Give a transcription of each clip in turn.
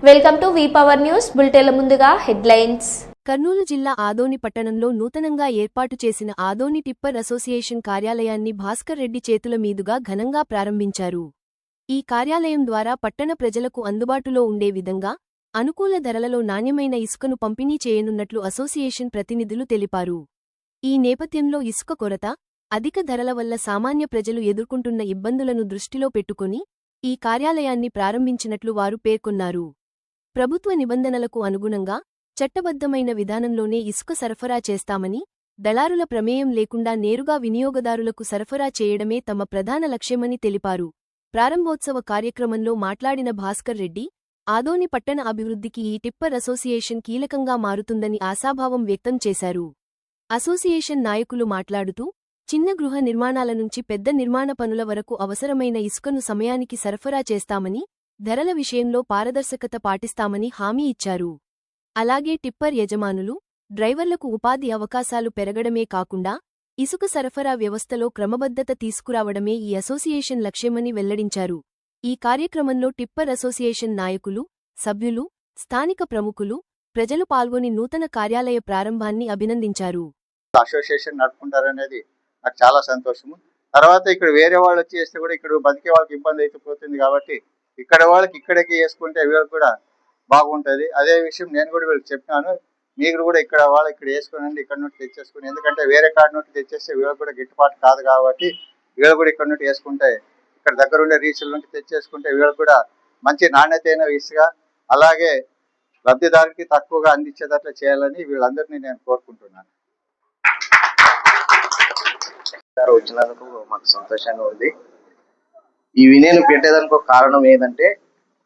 Welcome to V power news బులెటిన్ల ముందుగా headlines. Kurnool జిల్లా ఆదోని పట్టణంలో నూతనంగా ఏర్పాటు చేసిన ఆదోని టిప్పర్ అసోసియేషన్ కార్యాలయాన్ని భాస్కర్ రెడ్డి చేతుల మీదుగా ఘనంగా ప్రారంభించారు. ఈ కార్యాలయం ద్వారా పట్టణ ప్రజలకు అందుబాటులో ఉండే విధంగా అనుకూల ధరలలో నాణ్యమైన ఇసుకను పంపిణీ చేయనున్నట్లు అసోసియేషన్ ప్రతినిధులు తెలిపారు. ఈ నేపథ్యంలో ఇసుక కొరత, అధిక ధరల వల్ల సామాన్య ప్రజలు ఎదుర్కొంటున్న ఇబ్బందులను దృష్టిలో పెట్టుకుని ఈ కార్యాలయాన్ని ప్రారంభించినట్లు వారు పేర్కొన్నారు. ప్రభుత్వ నిబంధనలకు అనుగుణంగా చట్టబద్ధమైన విధానంలోనే ఇసుక సరఫరా చేస్తామని, దళారుల ప్రమేయం లేకుండా నేరుగా వినియోగదారులకు సరఫరా చేయడమే తమ ప్రధాన లక్ష్యమని తెలిపారు. ప్రారంభోత్సవ కార్యక్రమంలో మాట్లాడిన భాస్కర్ రెడ్డి, ఆదోని పట్టణ అభివృద్ధికి ఈ టిప్పర్ అసోసియేషన్ కీలకంగా మారుతుందని ఆశాభావం వ్యక్తం చేశారు. అసోసియేషన్ నాయకులు మాట్లాడుతూ, చిన్న గృహ నిర్మాణాల నుంచి పెద్ద నిర్మాణ పనుల వరకు అవసరమైన ఇసుకను సమయానికి సరఫరా చేస్తామని, ధరల విషయంలో పారదర్శకత పాటిస్తామని హామీ ఇచ్చారు. అలాగే టిప్పర్ యజమానులు, డ్రైవర్లకు ఉపాధి అవకాశాలు పెరగడమే కాకుండా ఇసుక సరఫరా వ్యవస్థలో క్రమబద్ధత తీసుకురావడమే ఈ అసోసియేషన్ లక్ష్యమని వెల్లడించారు. ఈ కార్యక్రమంలో టిప్పర్ అసోసియేషన్ నాయకులు, సభ్యులు, స్థానిక ప్రముఖులు, ప్రజలు పాల్గొని నూతన కార్యాలయ ప్రారంభాన్ని అభినందించారు. అసోసియేషన్ నడుపుకుంటారనేది నాకు చాలా సంతోషము. తర్వాత ఇక్కడ వేరే వాళ్ళు వచ్చి చేస్తే కూడా ఇక్కడ బతికే వాళ్ళకి ఇబ్బంది అయితే పోతుంది కాబట్టి ఇక్కడ వాళ్ళకి ఇక్కడికి వేసుకుంటే వీళ్ళకి కూడా బాగుంటుంది. అదే విషయం నేను కూడా వీళ్ళకి చెప్పినాను, మీరు కూడా ఇక్కడ వాళ్ళు ఇక్కడ వేసుకునండి, ఇక్కడ నుండి తెచ్చేసుకుని, ఎందుకంటే వేరే కాడ నుండి తెచ్చేస్తే వీళ్ళకి కూడా గిట్టుబాటు కాదు కాబట్టి వీళ్ళు కూడా ఇక్కడ నుండి వేసుకుంటే, ఇక్కడ దగ్గరుండే రీచుల నుండి తెచ్చేసుకుంటే వీళ్ళకి కూడా మంచి నాణ్యతైన ఇసుక, అలాగే లబ్ధిదారునికి తక్కువగా అందించేటట్లు చేయాలని వీళ్ళందరినీ నేను కోరుకుంటున్నాను. వచ్చినందుకు మాకు సంతోషంగా ఉంది. ఈ వినేను పెట్టేదానికి ఒక కారణం ఏంటంటే,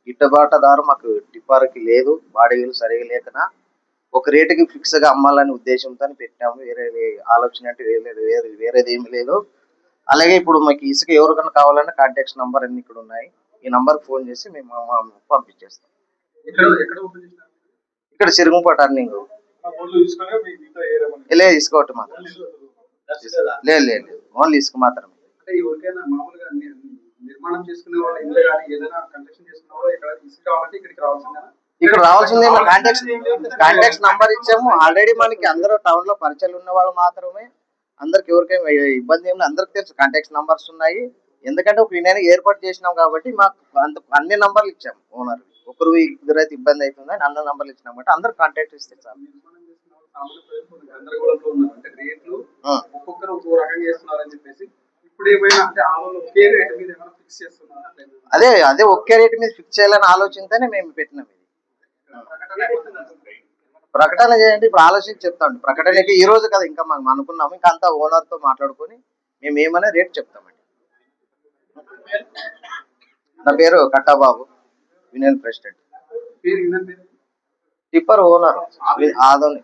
గిట్టుబాటుదారు మాకు టిప్పర్కి లేదు, బాడీలు సరిగా లేకనా ఒక రేటుకి ఫిక్స్ గా అమ్మాలనే ఉద్దేశంతో పెట్టాము. వేరే ఆలోచన అంటే వేరేది ఏమి లేదు. అలాగే ఇప్పుడు మాకు ఇసుక ఎవరికైనా కావాలన్నా కాంటాక్ట్స్ నంబర్ అన్ని ఇక్కడ ఉన్నాయి. ఈ నంబర్కి ఫోన్ చేసి మేము పంపించేస్తాం. ఇక్కడ సిరుగుంప టర్నింగ్ లేదు, ఇసుక ఒకటి మాత్రం లేదు, ఓన్లీ ఇసుక మాత్రమే. ఇక్కడ రావాల్సిందే. కాంటాక్ట్స్ నంబర్ ఇచ్చాము ఆల్రెడీ. మనకి అందరూ టౌన్ లో పరిచయాలు ఉన్న వాళ్ళు మాత్రమే, అందరికి ఎవరికైనా ఇబ్బంది ఏమి అందరికి తెలుసు. కాంటాక్ట్స్ నంబర్స్ ఉన్నాయి, ఎందుకంటే ఒక యూనియన్ ఏర్పాటు చేసినాం కాబట్టి మాకు అన్ని నంబర్లు ఇచ్చాము. ఓనర్ ఒకరు ఇద్దరు అయితే ఇబ్బంది అవుతుందని అన్ని నంబర్లు ఇచ్చినాం కాబట్టి అందరు కాంటాక్ట్ ఇస్తే చాలు. అదే ఒకే రేట్ మీద ఫిక్స్ చేయాలని ఆలోచనతోనే మేము పెట్టినాం. ఇది ప్రకటన చేయండి, ఇప్పుడు ఆలోచించి చెప్తామండి. ప్రకటనకి ఈ రోజు కదా ఇంకా మనం అనుకున్నాము, ఇంకా అంతా ఓనర్ తో మాట్లాడుకొని మేము ఏమనే రేట్ చెప్తామండి. నా పేరు Kattababu, union president. Tipper owner Adoni.